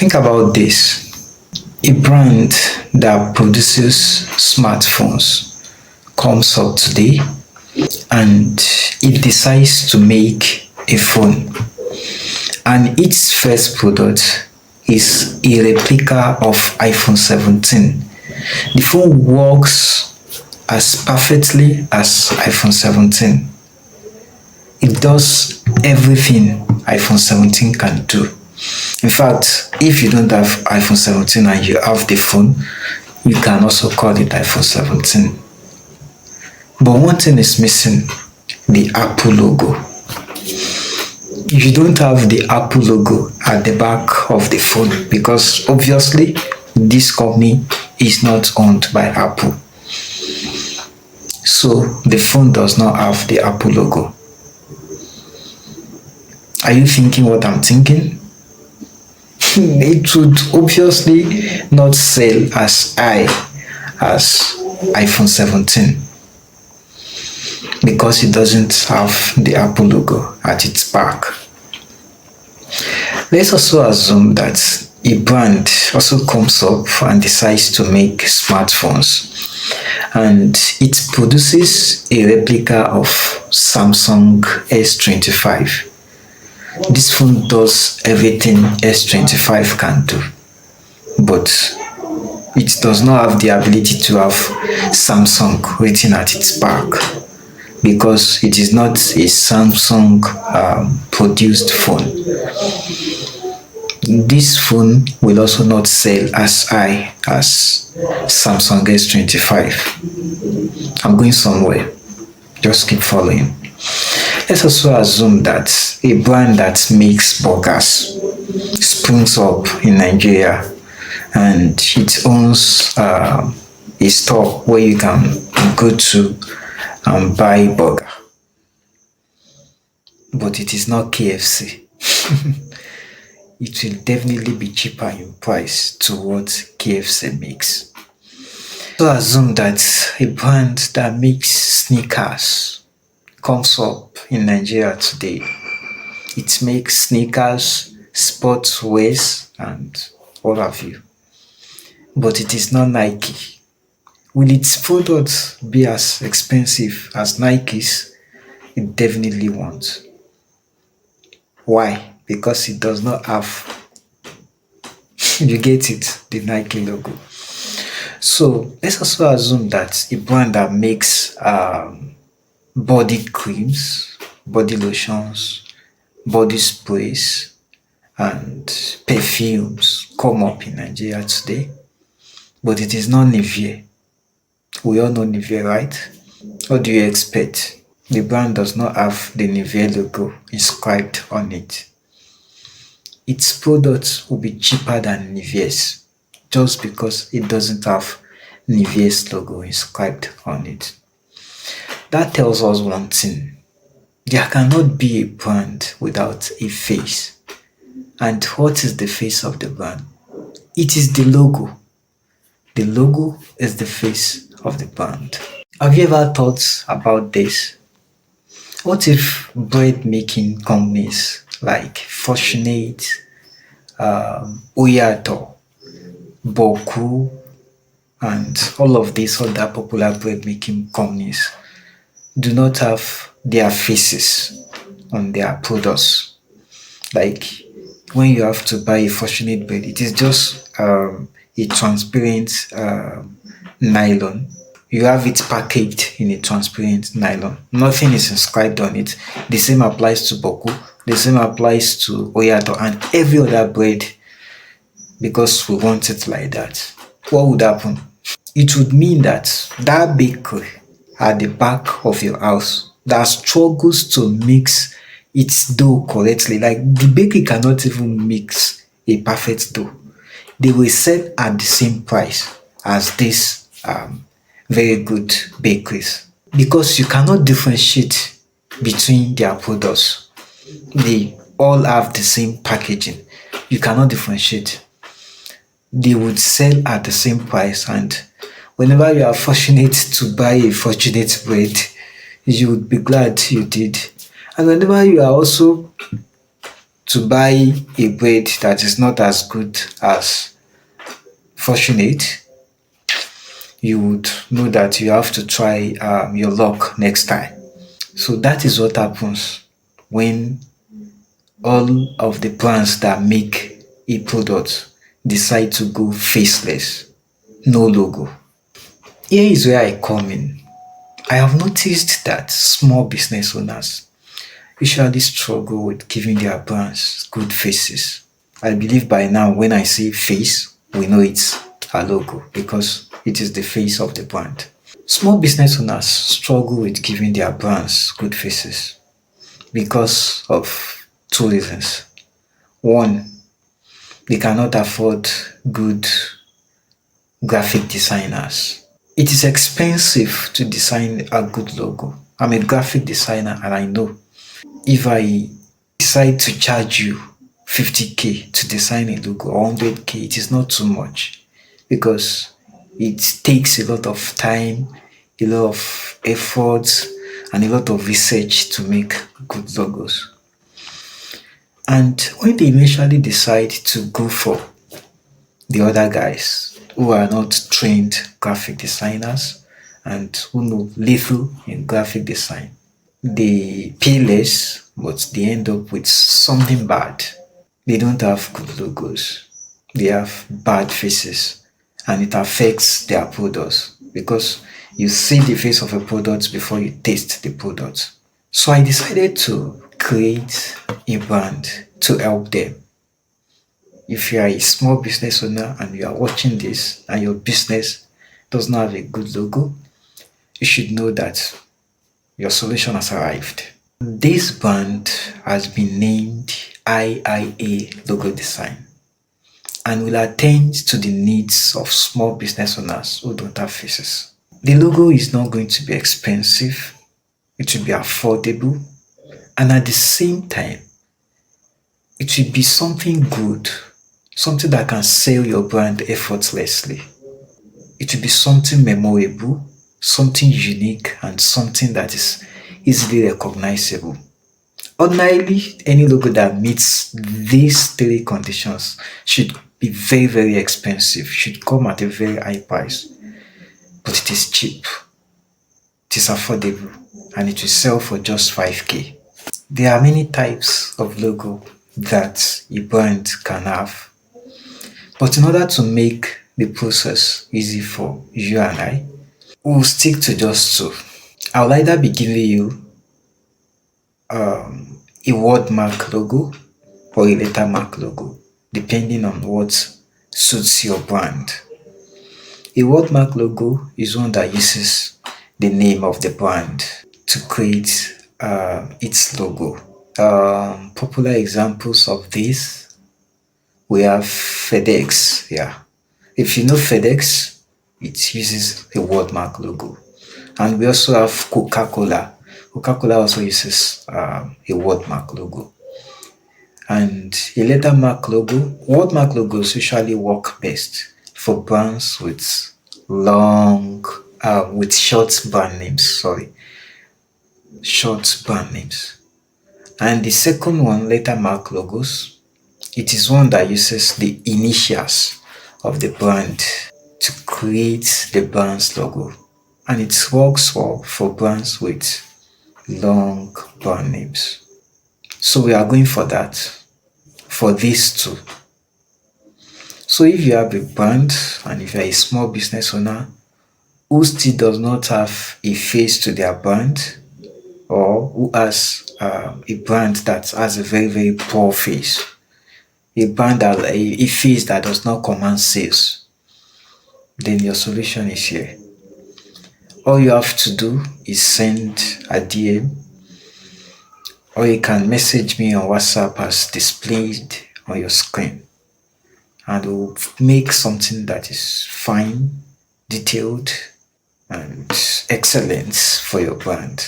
Think about this. A brand that produces smartphones comes up today and it decides to make a phone. And its first product is a replica of iPhone 17. The phone works as perfectly as iPhone 17. It does everything iPhone 17 can do. In fact, if you don't have iPhone 17 and you have the phone, you can also call it iPhone 17. But one thing is missing, the Apple logo. You don't have the Apple logo at the back of the phone because obviously this company is not owned by Apple. So the phone does not have the Apple logo. Are you thinking what I'm thinking? It would obviously not sell as high as iPhone 17 because it doesn't have the Apple logo at its back. Let's also assume that a brand also comes up and decides to make smartphones and it produces a replica of Samsung S25. This phone does everything S25 can do, but it does not have the ability to have Samsung written at its back because it is not a Samsung produced phone. This phone will also not sell as high as Samsung S25. I'm going somewhere. Just keep following. Let's also assume that a brand that makes burgers springs up in Nigeria and it owns a store where you can go to and buy burger. But it is not KFC. It will definitely be cheaper in price to what KFC makes. So assume that a brand that makes sneakers comes up in Nigeria today. It makes sneakers, sportswears, and all of you. But it is not Nike. Will its products be as expensive as Nike's? It definitely won't. Why? Because it does not have, you get it, the Nike logo. So let's also assume that a brand that makes body creams, body lotions, body sprays, and perfumes come up in Nigeria today, but it is not Nivea. We all know Nivea, right? What do you expect? The brand does not have the Nivea logo inscribed on it. Its products will be cheaper than Nivea's just because it doesn't have Nivea's logo inscribed on it. That tells us one thing. There cannot be a brand without a face. And what is the face of the brand? It is the logo. The logo is the face of the brand. Have you ever thought about this? What if bread making companies like Fortunate, Oyato, Boku, and all of these other popular bread making companies do not have their faces on their products? Like when you have to buy a Fortunate bread, it is just a transparent nylon. You have it packaged in a transparent nylon. Nothing is inscribed on it. The same applies to Boku. The same applies to Oyato and every other bread because we want it like that. What would happen? It would mean that that bakery at the back of your house that struggles to mix its dough correctly, like the bakery cannot even mix a perfect dough, they will sell at the same price as these very good bakeries because you cannot differentiate between their products. They all have the same packaging. You cannot differentiate. They would sell at the same price, and whenever you are fortunate to buy a Fortunate bread, you would be glad you did. And whenever you are also To buy a bread that is not as good as Fortunate, you would know that you have to try your luck next time. So that is what happens when all of the brands that make a product decide to go faceless, no logo. Here is where I come in. I have noticed that small business owners usually struggle with giving their brands good faces. I believe by now, when I say face, we know it's a logo because it is the face of the brand. Small business owners struggle with giving their brands good faces because of two reasons. One, they cannot afford good graphic designers. It is expensive to design a good logo. I'm a graphic designer and I know if I decide to charge you 50k to design a logo or 100k, it is not too much because it takes a lot of time, a lot of effort, and a lot of research to make good logos. And when they eventually decide to go for the other guys who are not trained graphic designers and who know little in graphic design, they pay less, but they end up with something bad. They don't have good logos. They have bad faces, and it affects their products because you see the face of a product before you taste the product. So I decided to create a brand to help them. If you are a small business owner and you are watching this and your business does not have a good logo, you should know that your solution has arrived. This brand has been named IIA Logo Design and will attend to the needs of small business owners who don't have faces. The logo is not going to be expensive, it will be affordable, and at the same time, it will be something good, something that can sell your brand effortlessly. It will be something memorable, something unique, and something that is easily recognizable. Ordinarily, any logo that meets these three conditions should be very, very expensive, should come at a very high price, but it is cheap, it is affordable, and it will sell for just 5k. There are many types of logo that a brand can have, but in order to make the process easy for you and I, we'll stick to just two. I'll either be giving you a word mark logo or a lettermark logo, depending on what suits your brand. A wordmark logo is one that uses the name of the brand to create its logo. Popular examples of this, we have FedEx. Yeah, if you know FedEx, it uses a wordmark logo, and we also have Coca-Cola. Coca-Cola also uses a wordmark logo. And a lettermark logo, wordmark logos usually work best for brands with short brand names. Short brand names. And the second one, lettermark logos, it is one that uses the initials of the brand to create the brand's logo. And it works well for brands with long brand names. So we are going for that, for these two. So if you have a brand and if you're a small business owner who still does not have a face to their brand, or who has a brand that has a very, very poor face, a brand that a face that does not command sales, then your solution is here. All you have to do is send a DM, or you can message me on WhatsApp as displayed on your screen, and we'll make something that is fine, detailed, and excellent for your brand.